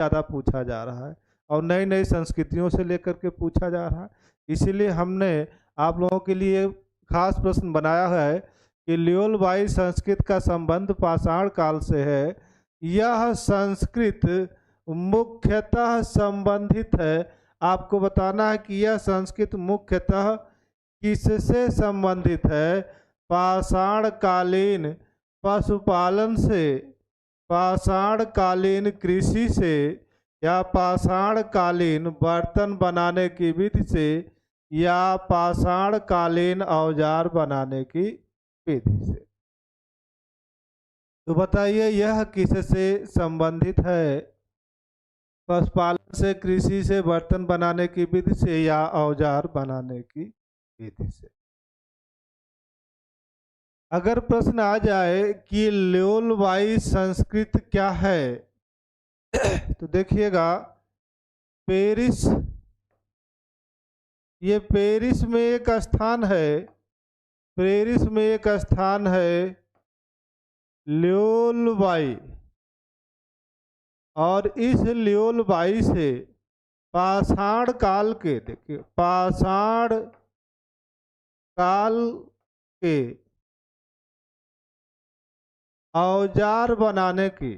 ज़्यादा पूछा जा रहा है और नई नई संस्कृतियों से लेकर के पूछा जा रहा है। इसीलिए हमने आप लोगों के लिए खास प्रश्न बनाया है कि ल्योल बाई संस्कृत का संबंध पाषाण काल से है। यह संस्कृत मुख्यतः संबंधित है। आपको बताना है कि यह संस्कृत मुख्यतः किससे संबंधित है? पाषाण कालीन पशुपालन से, पाषाण कालीन कृषि से, या पाषाण कालीन बर्तन बनाने की विधि से, या पाषाण कालीन औजार बनाने की विधि से। तो बताइए यह किससे संबंधित है? पशुपालन से, कृषि से, बर्तन बनाने की विधि से, या औजार बनाने की विधि से। अगर प्रश्न आ जाए कि ल्योल बाई संस्कृत क्या है तो देखिएगा, पेरिस, ये पेरिस में एक स्थान है, पेरिस में एक स्थान है ल्योल बाई, और इस ल्योल बाई से पाषाण काल के, देखिए पाषाण काल के औजार बनाने की,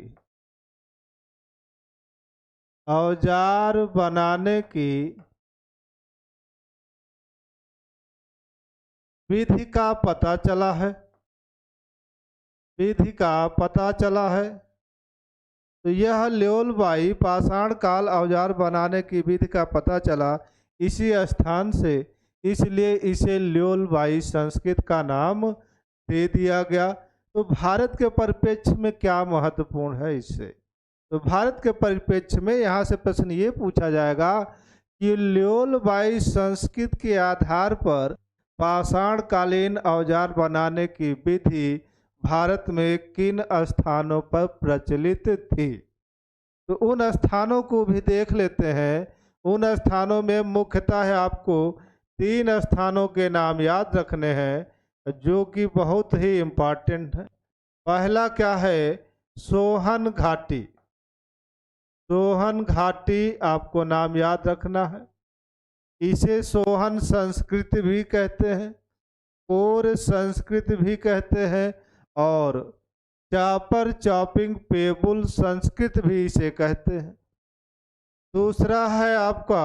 औजार बनाने की विधि का पता चला है, विधि का पता चला है। तो यह ल्योल बाई पाषाण काल औजार बनाने की विधि का पता चला इसी स्थान से, इसलिए इसे ल्योल बाई संस्कृत का नाम दे दिया गया। तो भारत के परिप्रेक्ष्य में क्या महत्वपूर्ण है इससे? तो भारत के परिप्रेक्ष्य में यहाँ से प्रश्न ये पूछा जाएगा कि ल्योल बाई संस्कृत के आधार पर पाषाण कालीन औजार बनाने की विधि भारत में किन स्थानों पर प्रचलित थी? तो उन स्थानों को भी देख लेते हैं। उन स्थानों में मुख्यतः है आपको 3 स्थानों के नाम याद रखने हैं जो कि बहुत ही इम्पोर्टेंट है। पहला क्या है? सोहन घाटी, सोहन घाटी आपको नाम याद रखना है। इसे सोहन संस्कृत भी कहते हैं, कोर संस्कृत भी कहते हैं, और चापर चॉपिंग पेबुल संस्कृत भी इसे कहते हैं। दूसरा है आपका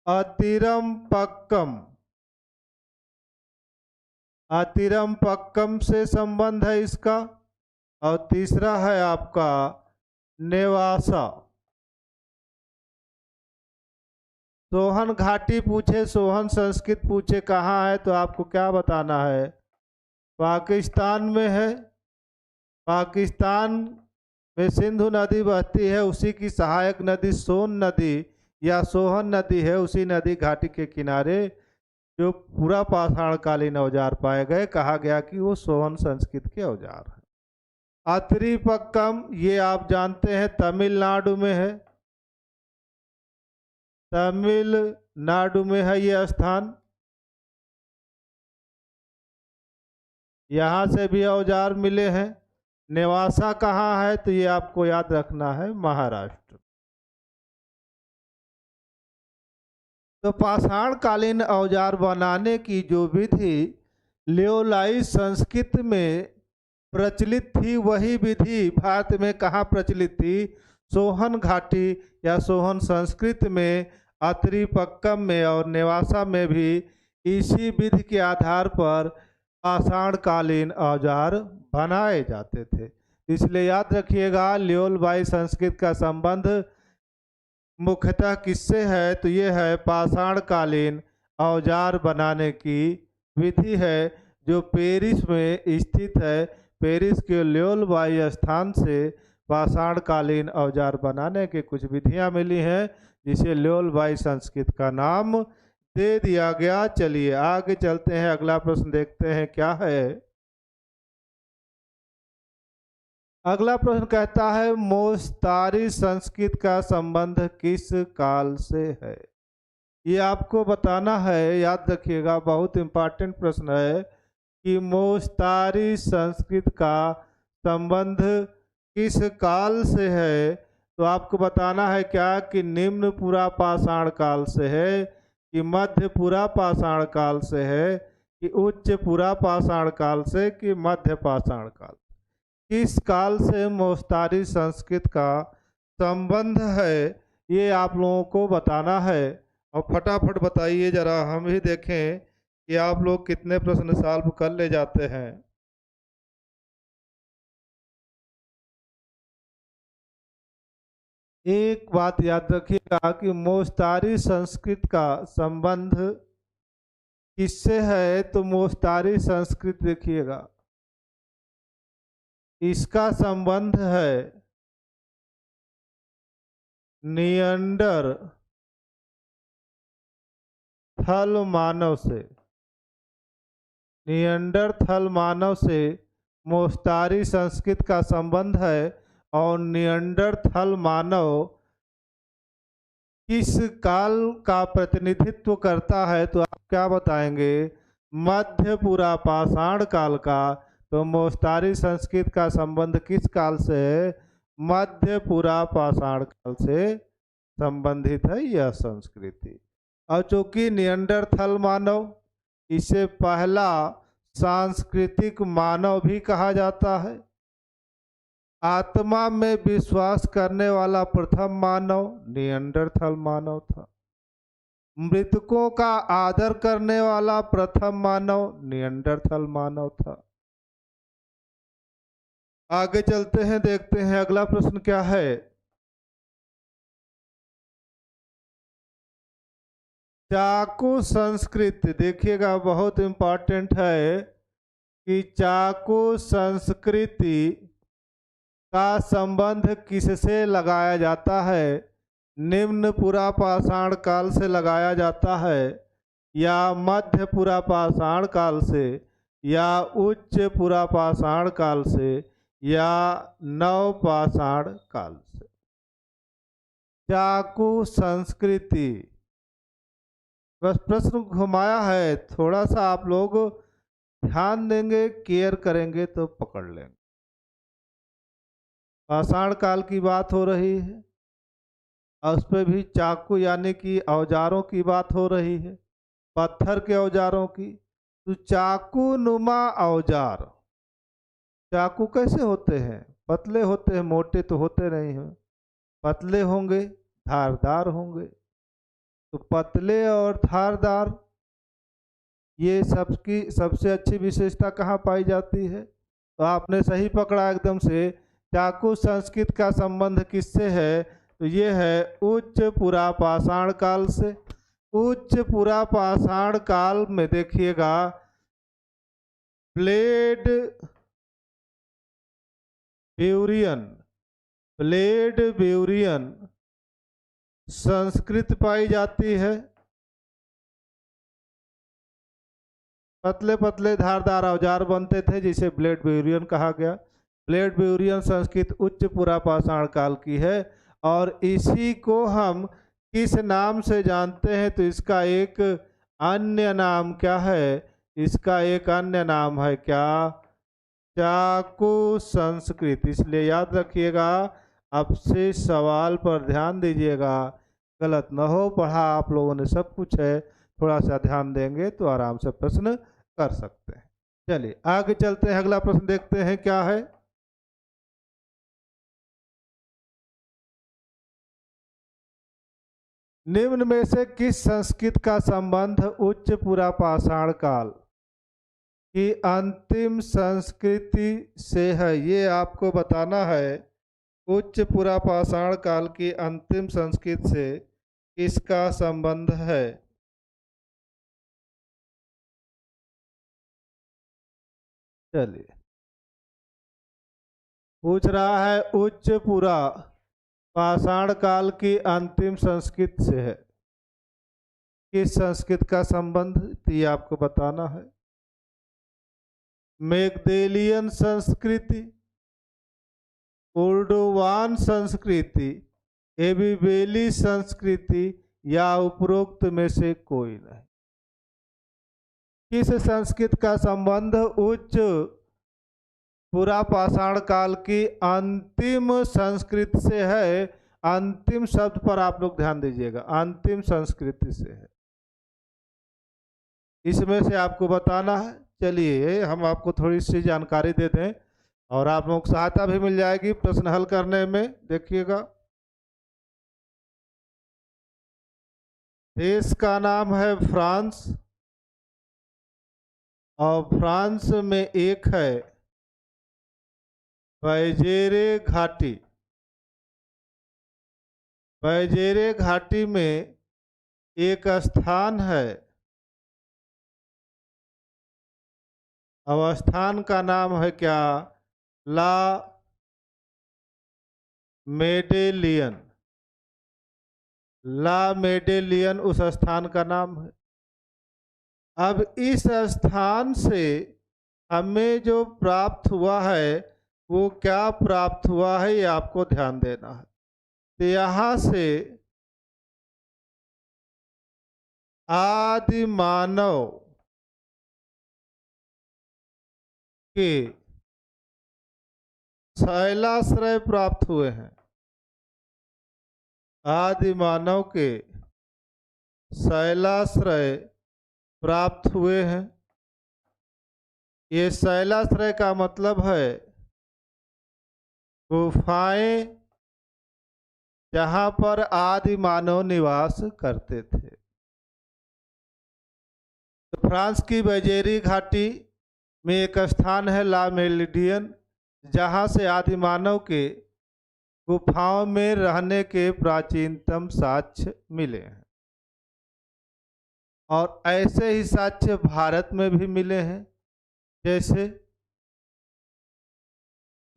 अतिरम पक्कम, अतिरम पक्कम से संबंध है इसका। और तीसरा है आपका नेवासा। सोहन घाटी पूछे, सोहन संस्कृत पूछे कहाँ है, तो आपको क्या बताना है? पाकिस्तान में है। पाकिस्तान में सिंधु नदी बहती है, उसी की सहायक नदी सोन नदी या सोहन नदी है। उसी नदी घाटी के किनारे जो पूरा पाषाण कालीन औजार पाए गए, कहा गया कि वो सोहन संस्कृत के औजार है। अत्रिपक्कम ये आप जानते हैं तमिलनाडु में है, तमिलनाडु में है ये स्थान। यहाँ से भी औजार मिले हैं। नेवासा कहाँ है? तो ये आपको याद रखना है, महाराष्ट्र। तो पाषाण कालीन औजार बनाने की जो विधि ल्योलाई संस्कृत में प्रचलित थी, वही विधि भारत में कहाँ प्रचलित थी? सोहन घाटी या सोहन संस्कृत में, अत्रिपक्कम में और नेवासा में भी इसी विधि के आधार पर पाषाण कालीन औजार बनाए जाते थे। इसलिए याद रखिएगा, ल्योल बाई संस्कृत का संबंध मुख्यतः किससे है? तो ये है पाषाण कालीन औजार बनाने की विधि है जो पेरिस में स्थित है। पेरिस के ल्योल बाई स्थान से पाषाण कालीन औजार बनाने की कुछ विधियां मिली हैं, जिसे ल्योल बाई संस्कृत का नाम दे दिया गया। चलिए आगे चलते हैं, अगला प्रश्न देखते हैं क्या है। अगला प्रश्न कहता है मोस्तारी संस्कृत का संबंध किस काल से है? ये आपको बताना है, याद रखिएगा, बहुत इम्पोर्टेंट प्रश्न है कि मोस्तारी संस्कृत का संबंध किस काल से है, तो आपको बताना है क्या कि निम्न पुरा पाषाण काल से है, कि मध्य पुरा पाषाण काल से है, कि उच्च पुरा पाषाण काल से, कि मध्य पाषाण काल। किस काल से मोस्तारी संस्कृत का संबंध है, ये आप लोगों को बताना है। और फटाफट बताइए जरा, हम भी देखें कि आप लोग कितने प्रश्न सॉल्व कर ले जाते हैं। एक बात याद रखिएगा कि मोस्तारी संस्कृत का संबंध किससे है, तो मोस्तारी संस्कृत देखिएगा, इसका संबंध है नियंडर थल मानव से। नियंडरथल मानव से मोस्तारी संस्कृत का संबंध है। और नियंडरथल मानव किस काल का प्रतिनिधित्व करता है, तो आप क्या बताएंगे, मध्य पुरा पाषाण काल का। तो मोस्तारी संस्कृत का संबंध किस काल से है, मध्य पुरा पाषाण काल से संबंधित है यह संस्कृति। और चूंकि नियंडरथल मानव, इसे पहला सांस्कृतिक मानव भी कहा जाता है। आत्मा में विश्वास करने वाला प्रथम मानव नियंडरथल मानव था। मृतकों का आदर करने वाला प्रथम मानव नियंडरथल मानव था। आगे चलते हैं, देखते हैं अगला प्रश्न क्या है। चाकू संस्कृति देखिएगा, बहुत इंपॉर्टेंट है कि चाकू संस्कृति का संबंध किससे लगाया जाता है। निम्न पुरा पाषाण काल से लगाया जाता है, या मध्य पुरा पाषाण काल से, या उच्च पुरा पाषाण काल से, या नव पाषाण काल से। चाकू संस्कृति, बस प्रश्न घुमाया है, थोड़ा सा आप लोग ध्यान देंगे, केयर करेंगे तो पकड़ लेंगे। पाषाण काल की बात हो रही है और उस पर भी चाकू यानी कि औजारों की बात हो रही है, पत्थर के औजारों की। तो चाकू नुमा औजार, चाकू कैसे होते हैं, पतले होते हैं, मोटे तो होते नहीं हैं। पतले होंगे, धारदार होंगे। तो पतले और धारदार, ये सबकी सबसे अच्छी विशेषता कहाँ पाई जाती है, तो आपने सही पकड़ा एकदम से। चाकू संस्कृत का संबंध किससे है, तो ये है उच्च पुरा पाषाण काल से। उच्च पुरा पाषाण काल में देखिएगा, ब्लेड ब्यूरियन, ब्लेड ब्यूरियन संस्कृत पाई जाती है। पतले पतले धारदार औजार बनते थे जिसे ब्लेड ब्यूरियन कहा गया। ब्लेड ब्यूरियन संस्कृत उच्च पुरा पाषाण काल की है। और इसी को हम किस नाम से जानते हैं, तो इसका एक अन्य नाम क्या है, इसका एक अन्य नाम है क्या, चाकू संस्कृत। इसलिए याद रखिएगा, अब से सवाल पर ध्यान दीजिएगा, गलत न हो। पढ़ा आप लोगों ने सब कुछ है, थोड़ा सा ध्यान देंगे तो आराम से प्रश्न कर सकते हैं। चलिए आगे चलते हैं, अगला प्रश्न देखते हैं क्या है। निम्न में से किस संस्कृत का संबंध उच्च पुरा पाषाण काल की अंतिम संस्कृति से है, ये आपको बताना है। उच्च पुरा पाषाण काल की अंतिम संस्कृति से किसका संबंध है। चलिए, पूछ रहा है उच्च पुरा पाषाण काल की अंतिम संस्कृति से है, किस संस्कृत का संबंध ये आपको बताना है। मेगदेलियन संस्कृति, उर्डुवान संस्कृति, एबिबेली संस्कृति, या उपरोक्त में से कोई नहीं। किस संस्कृत का संबंध उच्च पूरा पाषाण काल की अंतिम संस्कृति से है। अंतिम शब्द पर आप लोग ध्यान दीजिएगा, अंतिम संस्कृति से है, इसमें से आपको बताना है। चलिए हम आपको थोड़ी सी जानकारी दे दें और आप लोगों को सहायता भी मिल जाएगी प्रश्न हल करने में। देखिएगा, देश का नाम है फ्रांस और फ्रांस में एक है बैजेरे घाटी। बैजेरे घाटी में एक स्थान है, अब स्थान का नाम है क्या? ला मेडेलियन। ला मेडेलियन उस स्थान का नाम है। अब इस स्थान से हमें जो प्राप्त हुआ है वो क्या प्राप्त हुआ है, ये आपको ध्यान देना है। तो यहाँ से आदि मानव के शैलाश्रय प्राप्त हुए हैं। आदि मानव के शैलाश्रय प्राप्त हुए हैं। ये शैलाश्रय का मतलब है गुफाएं जहां पर आदि मानव निवास करते थे। तो फ्रांस की बैजेरी घाटी में एक स्थान है ला मेडिलियन, जहां से आदि मानव के गुफाओं में रहने के प्राचीनतम साक्ष्य मिले हैं। और ऐसे ही साक्ष्य भारत में भी मिले हैं। जैसे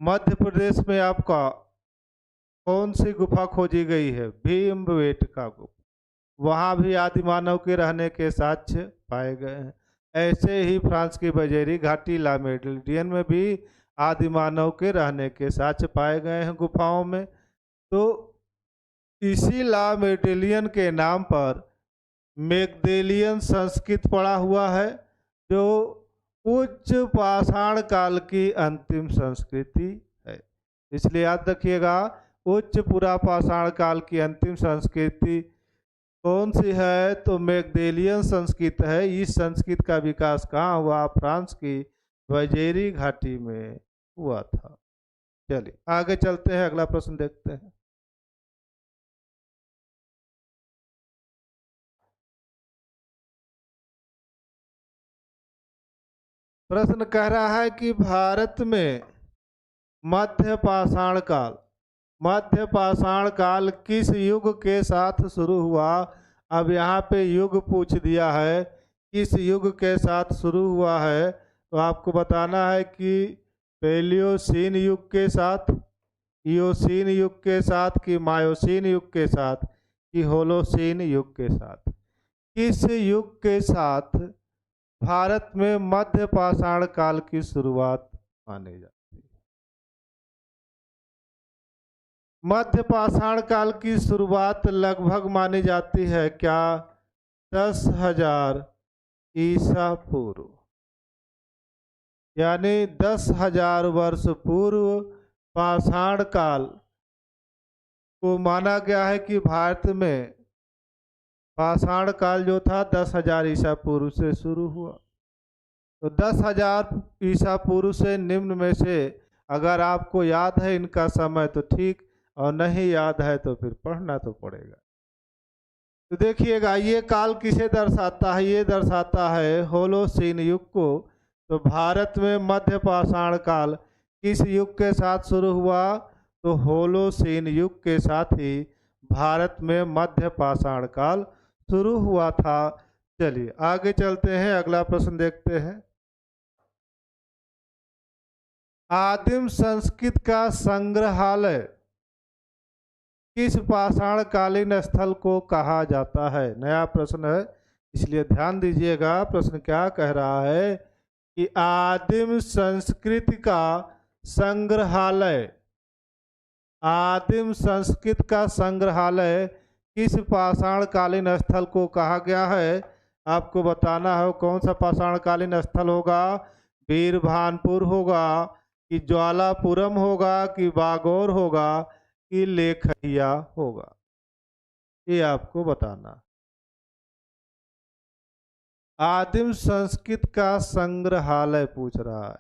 मध्य प्रदेश में आपका कौन सी गुफा खोजी गई है? भीमबेटका गुफा, वहाँ भी आदि मानव के रहने के साक्ष्य पाए गए हैं। ऐसे ही फ्रांस की बैजेरी घाटी ला मेडिलियन में भी आदि मानव के रहने के साक्ष्य पाए गए हैं गुफाओं में। तो इसी ला मेडिलियन के नाम पर मैगदेलियन संस्कृत पड़ा हुआ है, जो उच्च पाषाण काल की अंतिम संस्कृति है। इसलिए याद रखिएगा, उच्च पुरा पाषाण काल की अंतिम संस्कृति कौन सी है? तो मैगदेलियन संस्कृत है। इस संस्कृत का विकास कहाँ हुआ? फ्रांस की बैजेरी घाटी में हुआ था। चलिए आगे चलते हैं, अगला प्रश्न देखते हैं। प्रश्न कह रहा है कि भारत में मध्य पाषाण काल किस युग के साथ शुरू हुआ? अब यहाँ पे युग पूछ दिया है, किस युग के साथ शुरू हुआ है? तो आपको बताना है कि पैलियोसीन युग के साथ, इयोसीन युग के साथ, कि मायोसीन युग के साथ, कि होलोसीन युग के साथ। किस युग के साथ भारत में मध्य पाषाण काल की शुरुआत मानी जाती है? मध्य पाषाण काल की शुरुआत लगभग मानी जाती है क्या? 10,000 ईसा पूर्व, यानी 10,000 वर्ष पूर्व पाषाण काल को माना गया है कि भारत में पाषाण काल जो था 10,000 ईसा पूर्व से शुरू हुआ। तो 10,000 ईसा पूर्व से निम्न में से अगर आपको याद है इनका समय तो ठीक, और नहीं याद है तो फिर पढ़ना तो पड़ेगा। तो देखिएगा, ये काल किसे दर्शाता है? ये दर्शाता है होलोसीन युग को। तो भारत में मध्य पाषाण काल किस युग के साथ शुरू हुआ? तो होलोसीन युग के साथ ही भारत में मध्य पाषाण काल शुरू हुआ था। चलिए आगे चलते हैं, अगला प्रश्न देखते हैं। आदिम संस्कृत का संग्रहालय किस पाषाण कालीन स्थल को कहा जाता है? नया प्रश्न है, इसलिए ध्यान दीजिएगा। प्रश्न क्या कह रहा है कि आदिम संस्कृति का संग्रहालय, आदिम संस्कृत का संग्रहालय किस पाषाण कालीन स्थल को कहा गया है? आपको बताना है कौन सा पाषाण कालीन स्थल होगा। वीरभानपुर होगा, कि ज्वालापुरम होगा, कि बागोर होगा, कि लेखैया होगा, ये आपको बताना। आदिम संस्कृत का संग्रहालय पूछ रहा है,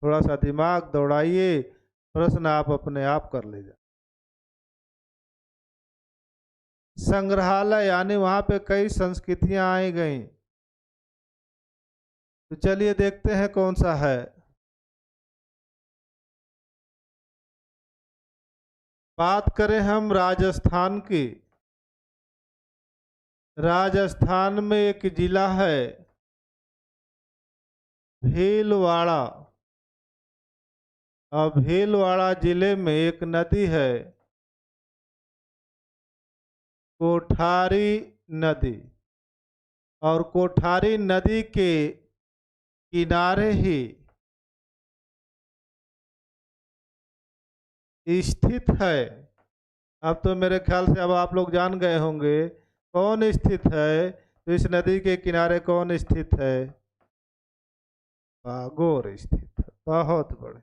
थोड़ा सा दिमाग दौड़ाइए, प्रश्न आप अपने आप कर लीजिए। संग्रहालय यानी वहां पे कई संस्कृतियां आई गई। तो चलिए देखते हैं कौन सा है। बात करें हम राजस्थान की। राजस्थान में एक जिला है भीलवाड़ा, और भीलवाड़ा जिले में एक नदी है कोठारी नदी, और कोठारी नदी के किनारे ही स्थित है। अब तो मेरे ख्याल से अब आप लोग जान गए होंगे कौन स्थित है। तो इस नदी के किनारे कौन स्थित है? बागोर स्थित है। बहुत बड़े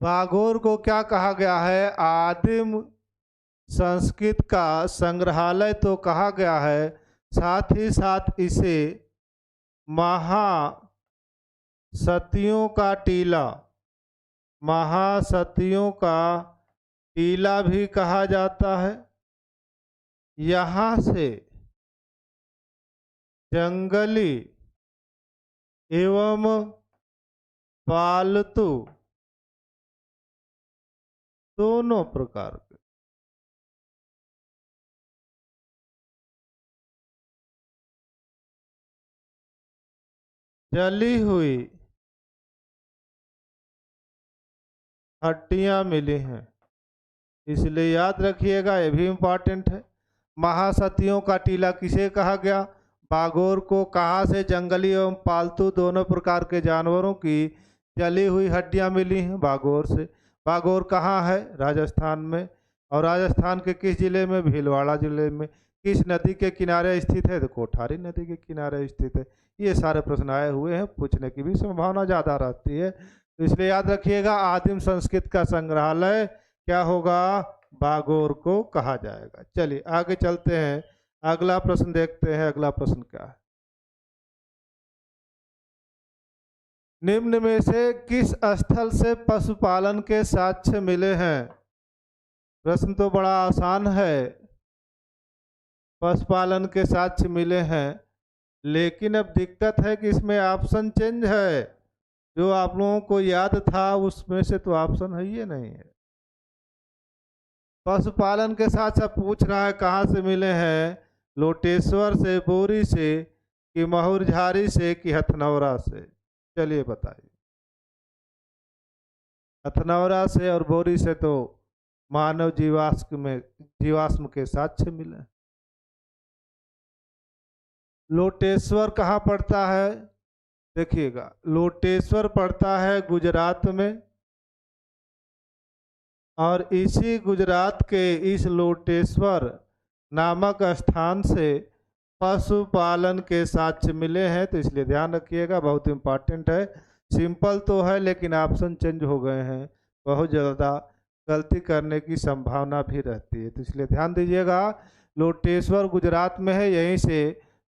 बागोर को क्या कहा गया है? आदिम संस्कृत का संग्रहालय तो कहा गया है, साथ ही साथ इसे महासतियों का टीला, महासतियों का टीला भी कहा जाता है। यहाँ से जंगली एवं पालतू दोनों प्रकार के जली हुई हड्डियां मिली हैं, इसलिए याद रखिएगा, ये भी इम्पोर्टेंट है। महासतियों का टीला किसे कहा गया? बागोर को। कहाँ से? जंगली एवं पालतू दोनों प्रकार के जानवरों की जली हुई हड्डियां मिली हैं, बागोर से। बागोर कहाँ है? राजस्थान में। और राजस्थान के किस जिले में? भीलवाड़ा जिले में। किस नदी के किनारे स्थित है? तो कोठारी नदी के किनारे स्थित है। ये सारे प्रश्न आए हुए हैं, पूछने की भी संभावना ज़्यादा रहती है, तो इसलिए याद रखिएगा आदिम संस्कृत का संग्रहालय क्या होगा? बागोर को कहा जाएगा। चलिए आगे चलते हैं, अगला प्रश्न देखते हैं। अगला प्रश्न क्या है? निम्न में से किस स्थल से पशुपालन के साक्ष्य मिले हैं? प्रश्न तो बड़ा आसान है, पशुपालन के साक्ष्य मिले हैं, लेकिन अब दिक्कत है कि इसमें ऑप्शन चेंज है। जो आप लोगों को याद था उसमें से तो ऑप्शन है ये नहीं है। पशुपालन के साथ साथ पूछ रहा है कहाँ से मिले हैं? लोटेश्वर से, बोरी से, कि महुरझारी से, कि हथनौरा से? चलिए बताइए। हथनौरा से और बोरी से तो मानव जीवाश्म के साक्ष्य मिले। लोटेश्वर कहाँ पड़ता है? देखिएगा, लोटेश्वर पड़ता है गुजरात में, और इसी गुजरात के इस लोटेश्वर नामक स्थान से पशुपालन के साक्ष्य मिले हैं, तो इसलिए ध्यान रखिएगा, बहुत इम्पॉर्टेंट है। सिंपल तो है लेकिन ऑप्शन चेंज हो गए हैं, बहुत ज़्यादा गलती करने की संभावना भी रहती है, तो इसलिए ध्यान दीजिएगा। लोटेश्वर गुजरात में है, यहीं से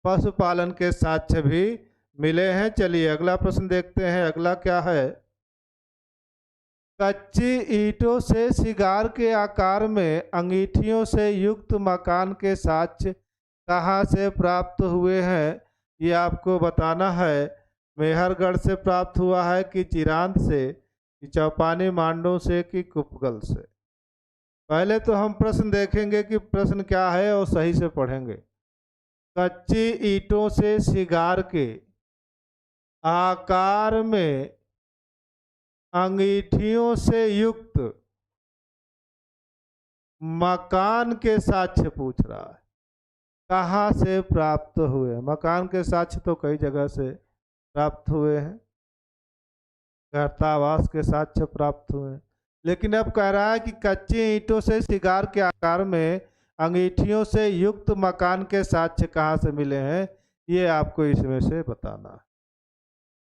पशुपालन के साक्ष्य भी मिले हैं। चलिए अगला प्रश्न देखते हैं। अगला क्या है? कच्ची ईंटों से सिगार के आकार में अंगीठियों से युक्त मकान के साक्ष्य कहाँ से प्राप्त हुए हैं? ये आपको बताना है। मेहरगढ़ से प्राप्त हुआ है, कि चिरांद से, कि चौपानी मांडों से, कि कुपगल से? पहले तो हम प्रश्न देखेंगे कि प्रश्न क्या है और सही से पढ़ेंगे। कच्ची ईंटों से सिगार के आकार में अंगीठियों से युक्त मकान के साक्ष्य पूछ रहा है, कहाँ से प्राप्त हुए? मकान के साक्ष्य तो कई जगह से प्राप्त हुए हैं, गर्तावास के साक्ष्य प्राप्त हुए हैं, लेकिन अब कह रहा है कि कच्ची ईंटों से सिगार के आकार में अंगीठियों से युक्त मकान के साक्ष्य कहाँ से मिले हैं, ये आपको इसमें से बताना है।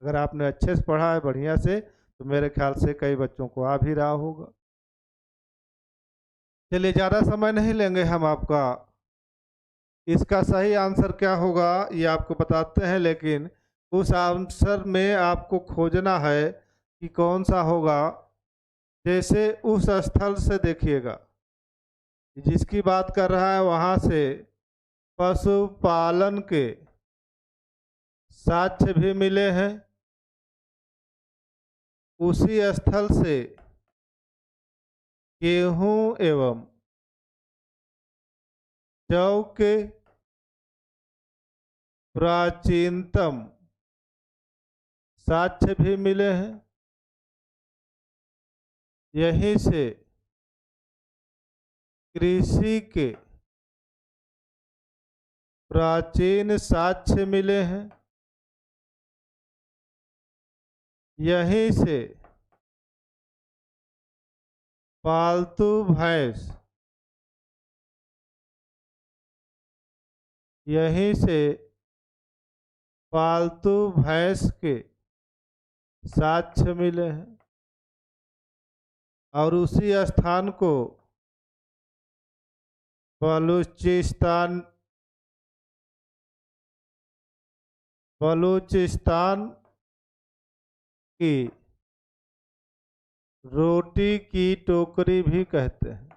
अगर आपने अच्छे से पढ़ा है बढ़िया से तो मेरे ख्याल से कई बच्चों को आ भी रहा होगा। चलिए ज़्यादा समय नहीं लेंगे हम आपका। इसका सही आंसर क्या होगा ये आपको बताते हैं, लेकिन उस आंसर में आपको खोजना है कि कौन सा होगा। जैसे उस स्थल से देखिएगा जिसकी बात कर रहा है वहाँ से पशुपालन के साक्ष्य भी मिले हैं। उसी स्थल से गेहूं एवं जौ के प्राचीनतम साक्ष्य भी मिले हैं। यहीं से कृषि के प्राचीन साक्ष्य मिले हैं। यहीं से पालतू भैंस, यहीं से पालतू भैंस के साक्ष्य मिले हैं। और उसी स्थान को बलूचिस्तान की रोटी की टोकरी भी कहते हैं,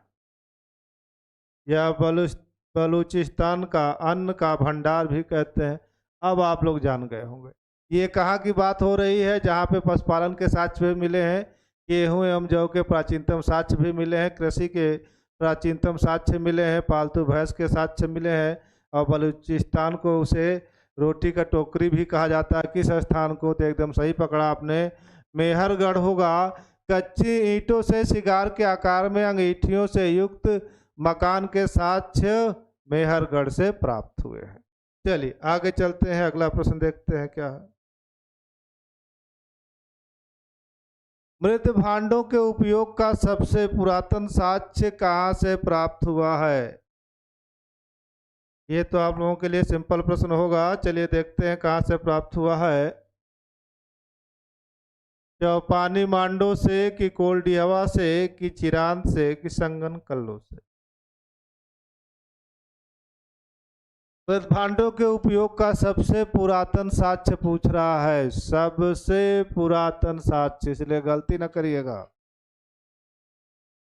या बलूचिस्तान का अन्न का भंडार भी कहते हैं। अब आप लोग जान गए होंगे ये कहाँ की बात हो रही है। जहाँ पे पशुपालन के साक्ष्य भी मिले हैं, गेहूं एवं जौ के प्राचीनतम साक्ष्य भी मिले हैं, कृषि के प्राचीनतम साक्ष्य मिले हैं, पालतू भैंस के साक्ष्य मिले हैं, और बलूचिस्तान को उसे रोटी का टोकरी भी कहा जाता है। किस स्थान को? तो एकदम सही पकड़ा आपने, मेहरगढ़ होगा। कच्ची ईंटों से शिकार के आकार में अंगीठियों से युक्त मकान के साक्ष्य मेहरगढ़ से प्राप्त हुए हैं। चलिए आगे चलते हैं, अगला प्रश्न देखते हैं क्या है। मृत भांडों के उपयोग का सबसे पुरातन साक्ष्य कहाँ से प्राप्त हुआ है? ये तो आप लोगों के लिए सिंपल प्रश्न होगा। चलिए देखते हैं कहाँ से प्राप्त हुआ है। चौपानी मांडो से, कि कोल्डिहवा से, कि चिरांद से, कि संगन कल्लो से? भांडों के उपयोग का सबसे पुरातन साक्ष्य पूछ रहा है, सबसे पुरातन साक्ष्य, इसलिए गलती न करिएगा।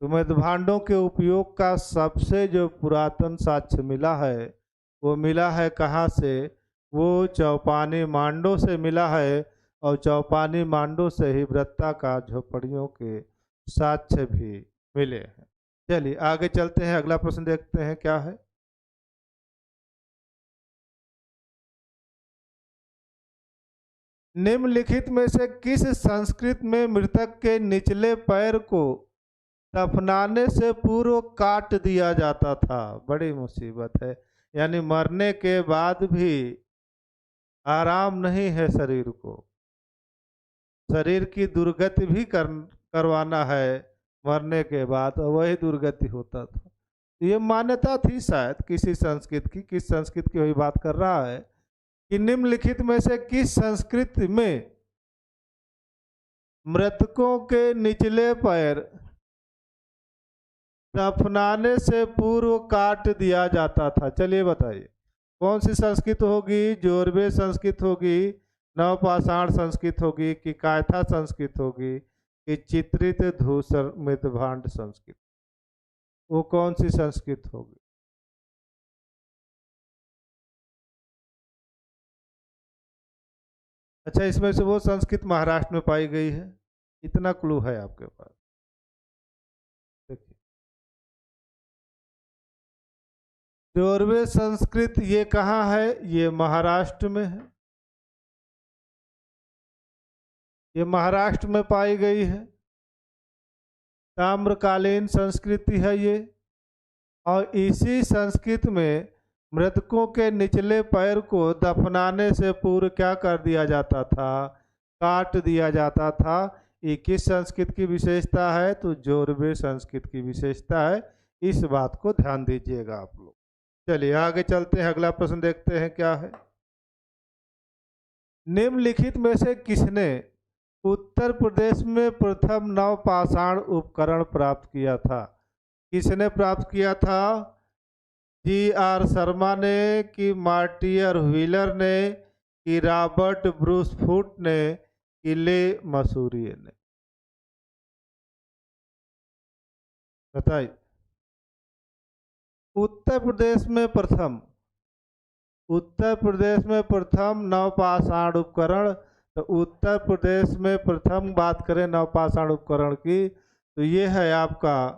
तो भांडों के उपयोग का सबसे जो पुरातन साक्ष्य मिला है वो मिला है कहाँ से? वो चौपानी मांडो से मिला है, और चौपानी मांडो से ही वृत्ताकार झोपड़ियों के साक्ष्य भी मिले हैं। चलिए आगे चलते हैं, अगला प्रश्न देखते हैं क्या है। निम्नलिखित में से किस संस्कृत में मृतक के निचले पैर को दफनाने से पूर्व काट दिया जाता था? बड़ी मुसीबत है, यानी मरने के बाद भी आराम नहीं है शरीर को, शरीर की दुर्गति भी करवाना है मरने के बाद, वही दुर्गति होता था। ये मान्यता थी शायद किसी संस्कृत की, किस संस्कृत की वही बात कर रहा है कि निम्नलिखित में से किस संस्कृति में मृतकों के निचले पैर दफनाने से पूर्व काट दिया जाता था? चलिए बताइए कौन सी संस्कृत होगी? जोरबे संस्कृत होगी, नवपाषाण संस्कृत होगी, कि कायथा संस्कृत होगी, कि चित्रित धूसर मृतभांड संस्कृत? वो कौन सी संस्कृत होगी? अच्छा, इसमें से वो संस्कृत महाराष्ट्र में पाई गई है, इतना क्लू है आपके पास। देखिए जोरवे संस्कृत ये कहाँ है? ये महाराष्ट्र में है, ये महाराष्ट्र में पाई गई है। ताम्रकालीन संस्कृति है ये, और इसी संस्कृत में मृतकों के निचले पैर को दफनाने से पूर्व क्या कर दिया जाता था? काट दिया जाता था। ये किस संस्कृत की विशेषता है? तो जोरवे संस्कृत की विशेषता है, इस बात को ध्यान दीजिएगा आप लोग। चलिए आगे चलते हैं, अगला प्रश्न देखते हैं क्या है। निम्नलिखित में से किसने उत्तर प्रदेश में प्रथम नवपाषाण उपकरण प्राप्त किया था? किसने प्राप्त किया था? जी.आर. शर्मा ने, कि मार्टियर व्हीलर ने, कि रॉबर्ट ब्रूस फूट ने, कि ले मसूरिये ने? बताइए। उत्तर प्रदेश में प्रथम नवपाषाण उपकरण, तो उत्तर प्रदेश में प्रथम बात करें नवपाषाण उपकरण की, तो ये है आपका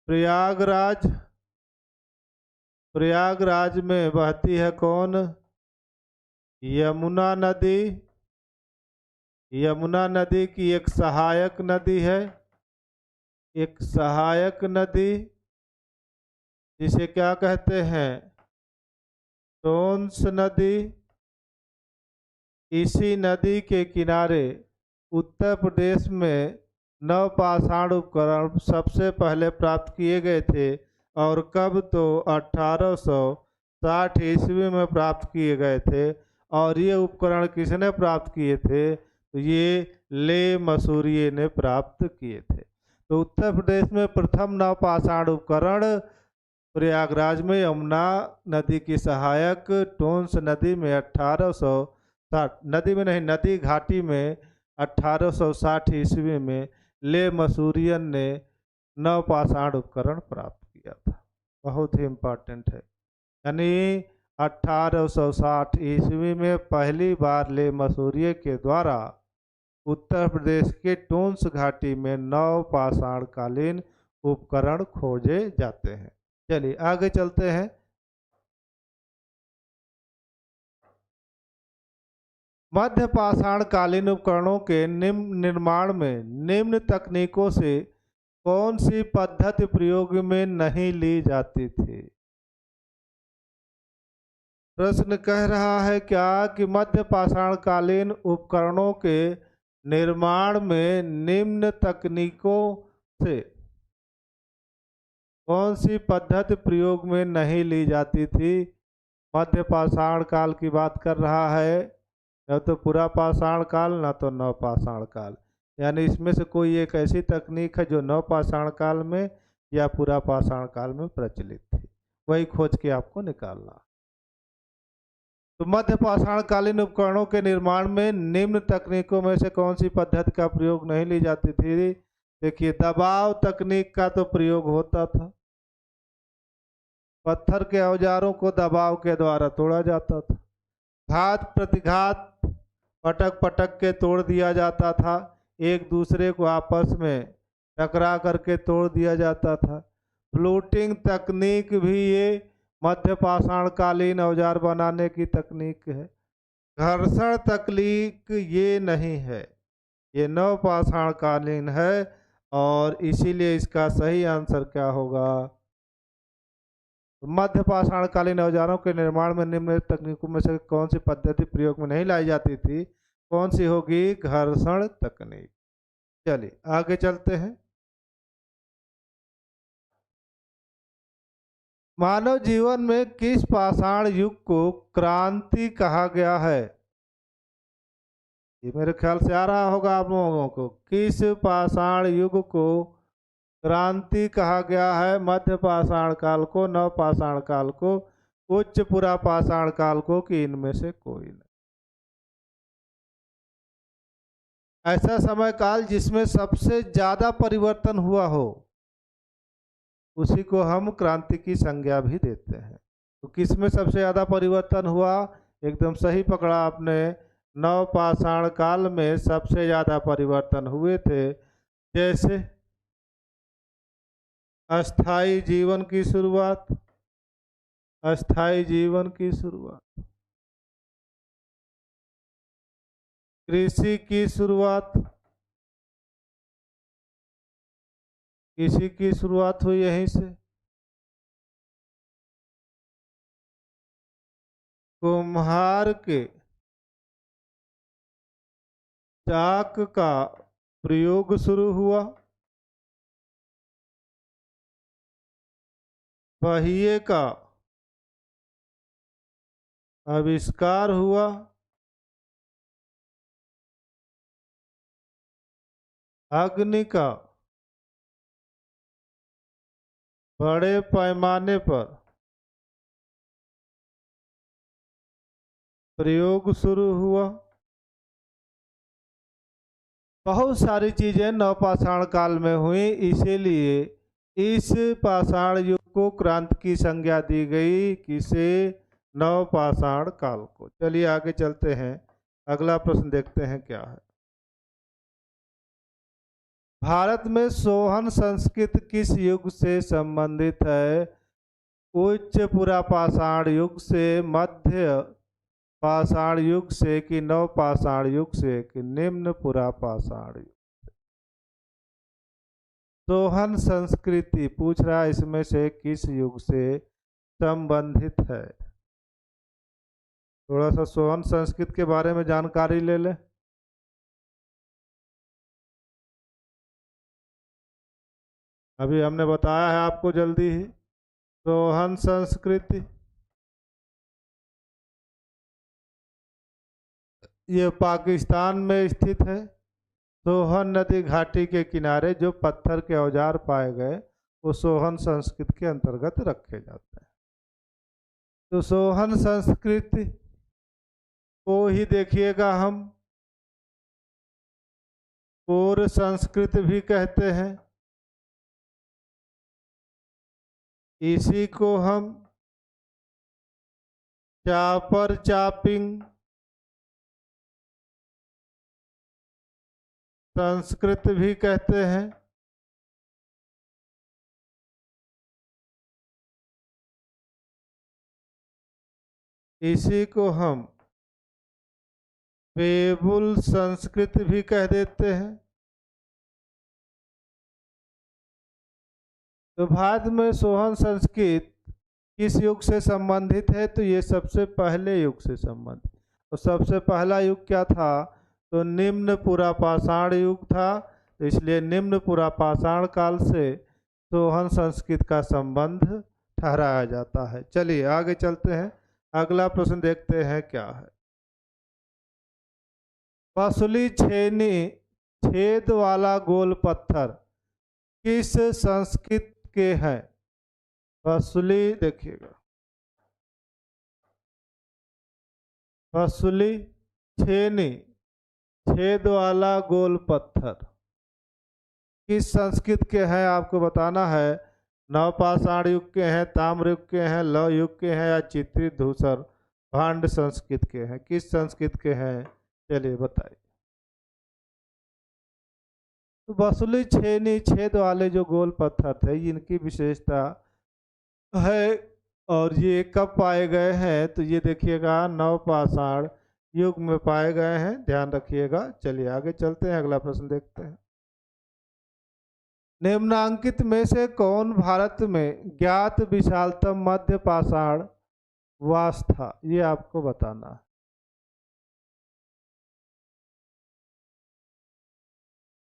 प्रयागराज। प्रयागराज में बहती है कौन? यमुना नदी। यमुना नदी की एक सहायक नदी है, एक सहायक नदी, जिसे क्या कहते हैं? टोंस नदी। इसी नदी के किनारे उत्तर प्रदेश में नवपाषाण उपकरण सबसे पहले प्राप्त किए गए थे। और कब? तो 1860 ईस्वी में प्राप्त किए गए थे। और ये उपकरण किसने प्राप्त किए थे? तो ये ले मसूरिये ने प्राप्त किए थे। तो उत्तर प्रदेश में प्रथम नवपाषाण उपकरण प्रयागराज में यमुना नदी की सहायक टोंस नदी में 1860, नदी में नहीं, नदी घाटी में 1860 ईस्वी में ले मसूरियन ने नवपाषाण उपकरण प्राप्त किया था। बहुत ही इम्पोर्टेंट है। यानी 1860 ईस्वी में पहली बार ले मसूरिये के द्वारा उत्तर प्रदेश के टोंस घाटी में नवपाषाण कालीन उपकरण खोजे जाते हैं। चलिए आगे चलते हैं। मध्य पाषाण कालीन उपकरणों के निम्न निर्माण में निम्न तकनीकों से कौन सी पद्धति प्रयोग में नहीं ली जाती थी? प्रश्न कह रहा है क्या कि मध्य पाषाण कालीन उपकरणों के निर्माण में निम्न तकनीकों से कौन सी पद्धति प्रयोग में नहीं ली जाती थी? मध्य पाषाण काल की बात कर रहा है, न तो पुरा पाषाण काल न तो नव पाषाण काल। यानी इसमें से कोई एक ऐसी तकनीक है जो नव पाषाण काल में या पुरा पाषाण काल में प्रचलित थी, वही खोज के आपको निकालना। तो मध्य पाषाण कालीन उपकरणों के निर्माण में निम्न तकनीकों में से कौन सी पद्धति का प्रयोग नहीं ली जाती थी? देखिए, दबाव तकनीक का तो प्रयोग होता था। पत्थर के औजारों को दबाव के द्वारा तोड़ा जाता था। घात प्रतिघात पटक पटक के तोड़ दिया जाता था। एक दूसरे को आपस में टकरा करके तोड़ दिया जाता था। फ्लूटिंग तकनीक भी ये मध्य पाषाण कालीन औजार बनाने की तकनीक है। घर्षण तकनीक ये नहीं है, ये नव पाषाण कालीन है। और इसीलिए इसका सही आंसर क्या होगा? मध्य पाषाण कालीन औजारों के निर्माण में निम्न तकनीकों में से कौन सी पद्धति प्रयोग में नहीं लाई जाती थी? कौन सी होगी? घर्षण तकनीक। चलिए आगे चलते हैं। मानव जीवन में किस पाषाण युग को क्रांति कहा गया है? ये मेरे ख्याल से आ रहा होगा आप लोगों को। किस पाषाण युग को क्रांति कहा गया है? मध्य पाषाण काल को, नव पाषाण काल को, उच्च पुरा पाषाण काल को, कि इनमें से कोई नहीं? ऐसा समय काल जिसमें सबसे ज्यादा परिवर्तन हुआ हो, उसी को हम क्रांति की संज्ञा भी देते हैं। तो किसमें सबसे ज्यादा परिवर्तन हुआ? एकदम सही पकड़ा आपने। नव पाषाण काल में सबसे ज्यादा परिवर्तन हुए थे। जैसे अस्थाई जीवन की शुरुआत, अस्थाई जीवन की शुरुआत, कृषि की शुरुआत, कृषि की शुरुआत हुई यहीं से। कुम्हार के चाक का प्रयोग शुरू हुआ। पहिए का आविष्कार हुआ। अग्नि का बड़े पैमाने पर प्रयोग शुरू हुआ। बहुत सारी चीजें नवपाषाण काल में हुई, इसीलिए इस पाषाण युग को क्रांति की संज्ञा दी गई। किसे? नवपाषाण काल को। चलिए आगे चलते हैं, अगला प्रश्न देखते हैं क्या है। भारत में सोहन संस्कृति किस युग से संबंधित है? उच्च पुरापाषाण युग से, मध्य पाषाण युग से, कि नवपाषाण युग से, कि निम्न पुरापाषाण युग? सोहन संस्कृति पूछ रहा है इसमें से किस युग से संबंधित है। थोड़ा सा सोहन संस्कृति के बारे में जानकारी ले ले। अभी हमने बताया है आपको जल्दी ही। सोहन संस्कृति ये पाकिस्तान में स्थित है। सोहन नदी घाटी के किनारे जो पत्थर के औजार पाए गए वो सोहन संस्कृति के अंतर्गत रखे जाते हैं। तो सोहन संस्कृति को ही देखिएगा हम कौर संस्कृति भी कहते हैं। इसी को हम चापर चापिंग संस्कृत भी कहते हैं। इसी को हम बेबुल संस्कृत भी कह देते हैं। तो भारत में सोहन संस्कृत किस युग से संबंधित है? तो ये सबसे पहले युग से संबंधित। तो सबसे पहला युग क्या था? तो निम्न पुरापाषाण युग था। तो इसलिए निम्न पुरापाषाण काल से सोहन संस्कृत का संबंध ठहराया जाता है। चलिए आगे चलते हैं, अगला प्रश्न देखते हैं क्या है। पसली छेनी छेद वाला गोल पत्थर किस संस्कृत के हैं? पसली देखिएगा, पसली छेनी छेद वाला गोल पत्थर किस संस्कृत के हैं आपको बताना है। नवपाषाण युग के हैं, ताम्र युग के हैं, लौह युग के हैं, या चित्रित धूसर भांड संस्कृत के हैं? किस संस्कृत के हैं? चलिए बताइए। तो बसुली छेनी छेद वाले जो गोल पत्थर थे इनकी विशेषता है, और ये कब पाए गए हैं? तो ये देखिएगा नवपाषाण युग में पाए गए हैं, ध्यान रखिएगा। चलिए आगे चलते हैं, अगला प्रश्न देखते हैं। निम्नांकित में से कौन भारत में ज्ञात विशालतम मध्य पाषाण वास था? ये आपको बताना है।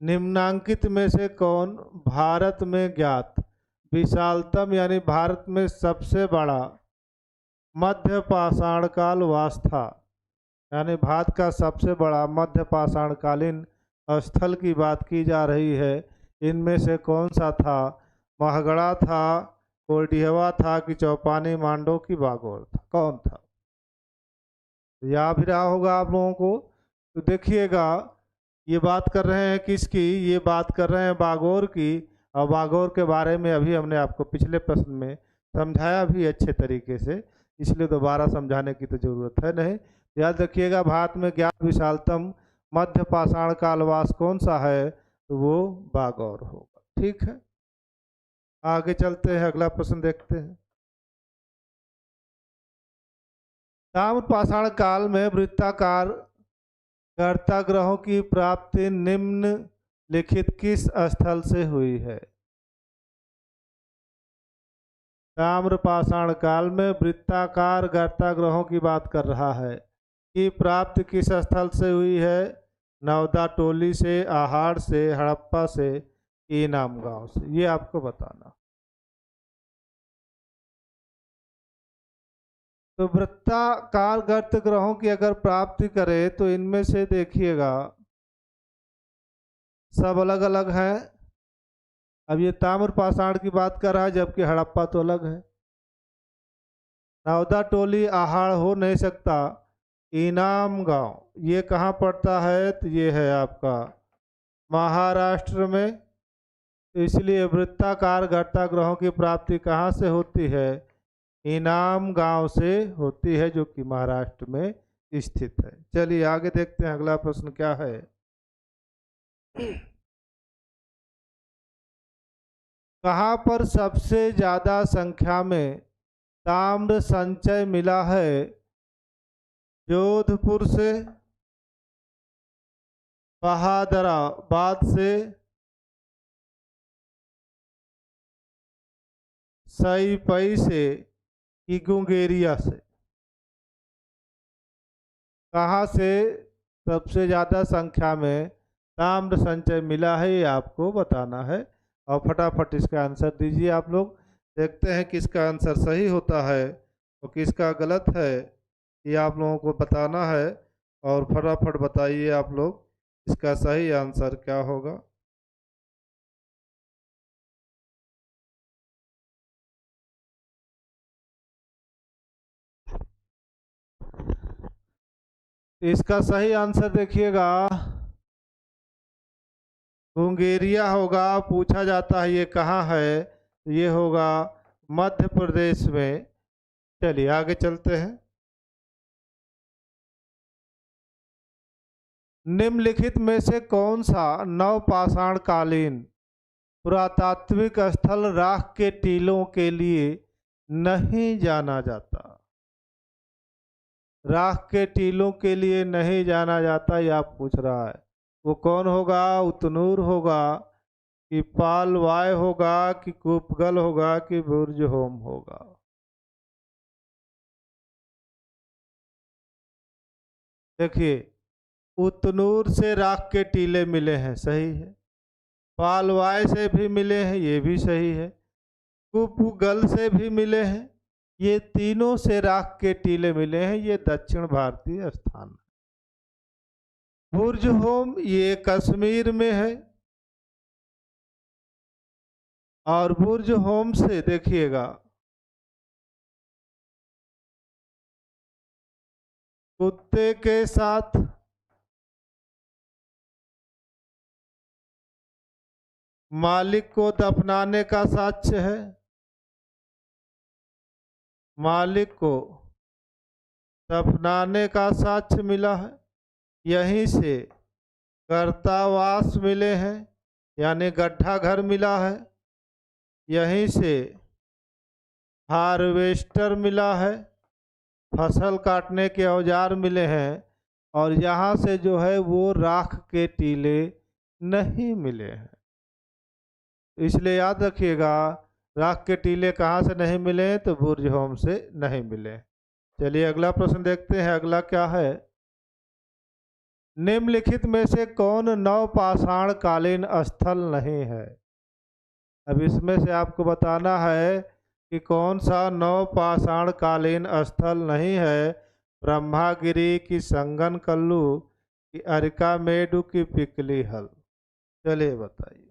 निम्नांकित में से कौन भारत में ज्ञात विशालतम यानी भारत में सबसे बड़ा मध्य पाषाण काल वास था, यानी भारत का सबसे बड़ा मध्य पाषाण कालीन स्थल की बात की जा रही है। इनमें से कौन सा था? महगड़ा था, कोल्डिहवा था, कि चौपानी, मांडो की बागोर था? कौन था? याद भी रहा होगा आप लोगों को। तो देखिएगा ये बात कर रहे हैं किसकी? ये बात कर रहे हैं बागोर की। और बागोर के बारे में अभी हमने आपको पिछले प्रश्न में समझाया भी अच्छे तरीके से, इसलिए दोबारा समझाने की तो जरूरत है नहीं। याद रखिएगा भारत में ज्ञात विशालतम मध्य पाषाण कालवास कौन सा है? तो वो बागौर होगा। ठीक है, आगे चलते हैं, अगला प्रश्न देखते हैं। ताम्र पाषाण काल में वृत्ताकार गर्ताग्रहों की प्राप्ति निम्न लिखित किस स्थल से हुई है? ताम्र पाषाण काल में वृत्ताकार गर्ताग्रहों की बात कर रहा है कि प्राप्ति किस स्थल से हुई है? नवदा टोली से, आहाड़ से, हड़प्पा से, ईनाम गांव से? ये आपको बताना। तो वृत्ताकार गर्तग्रहों की अगर प्राप्ति करे तो इनमें से देखिएगा सब अलग अलग हैं। अब ये ताम्र पाषाण की बात कर रहा है, जबकि हड़प्पा तो अलग है। नवदा टोली आहाड़ हो नहीं सकता। इनाम गांव ये कहाँ पड़ता है? तो ये है आपका महाराष्ट्र में। इसलिए वृत्ताकार घटनाग्रहों की प्राप्ति कहाँ से होती है? इनाम गांव से होती है, जो कि महाराष्ट्र में स्थित है। चलिए आगे देखते हैं, अगला प्रश्न क्या है। कहाँ पर सबसे ज्यादा संख्या में ताम्र संचय मिला है? जोधपुर से, बहादुराबाद से, सईपई से, कि गुंगेरिया से? कहाँ से सबसे ज़्यादा संख्या में ताम्र संचय मिला है, ये आपको बताना है। और फटाफट इसका आंसर दीजिए आप लोग। देखते हैं किसका आंसर सही होता है और किसका गलत है, ये आप लोगों को बताना है। और फटाफट बताइए आप लोग इसका सही आंसर क्या होगा। इसका सही आंसर देखिएगा, मुंगेरिया होगा। पूछा जाता है ये कहाँ है, ये होगा मध्य प्रदेश में। चलिए आगे चलते हैं। निम्नलिखित में से कौन सा नवपाषाण कालीन पुरातात्विक स्थल राख के टीलों के लिए नहीं जाना जाता? राख के टीलों के लिए नहीं जाना जाता, ये आप पूछ रहा है। वो कौन होगा? उतनूर होगा, कि पालवाय होगा, कि कुपगल होगा, कि बुर्ज होम होगा? देखिए, उतनूर से राख के टीले मिले हैं, सही है। पालवाय से भी मिले हैं, ये भी सही है। कुपगल से भी मिले हैं, ये तीनों से राख के टीले मिले हैं। ये दक्षिण भारतीय स्थान। बुर्ज होम ये कश्मीर में है। और बुर्ज होम से देखिएगा, कुत्ते के साथ मालिक को दफनाने का साक्ष्य है। मालिक को दफनाने का साक्ष्य मिला है। यहीं से कर्तावास मिले हैं, यानी गड्ढा घर मिला है। यहीं से हार्वेस्टर मिला है, फसल काटने के औजार मिले हैं। और यहाँ से जो है वो राख के टीले नहीं मिले हैं। इसलिए याद रखिएगा, राख के टीले कहाँ से नहीं मिले? तो बुर्ज होम से नहीं मिले। चलिए अगला प्रश्न देखते हैं, अगला क्या है। निम्नलिखित में से कौन नवपाषाण कालीन स्थल नहीं है? अब इसमें से आपको बताना है कि कौन सा नवपाषाण कालीन स्थल नहीं है। ब्रह्मागिरी की संगन कल्लू, की अरिकामेडु, की पिकली हल? चलिए बताइए।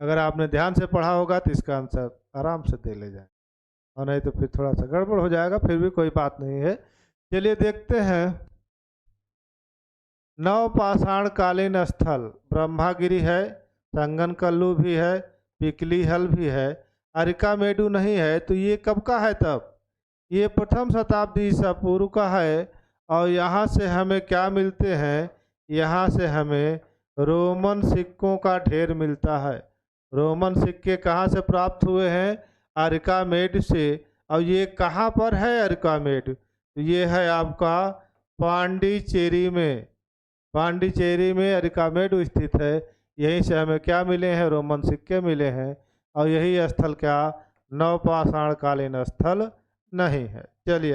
अगर आपने ध्यान से पढ़ा होगा तो इसका आंसर आराम से दे ले जाए, और नहीं तो फिर थोड़ा सा गड़बड़ हो जाएगा। फिर भी कोई बात नहीं है। चलिए देखते हैं। नवपाषाण कालीन स्थल ब्रह्मागिरी है, संगन कल्लू भी है, पिकली हल भी है, अरिकामेडु नहीं है। तो ये कब का है? तब ये प्रथम शताब्दी ईसा पूर्व का है। और यहाँ से हमें क्या मिलते हैं? यहाँ से हमें रोमन सिक्कों का ढेर मिलता है। रोमन सिक्के कहाँ से प्राप्त हुए हैं? अरिकामेड से। और ये कहाँ पर है अरिकामेड? ये है आपका पांडिचेरी में। पांडिचेरी में अरिकामेड स्थित है। यहीं से हमें क्या मिले हैं? रोमन सिक्के मिले हैं। और यही स्थल क्या नवपाषाण कालीन स्थल नहीं है। चलिए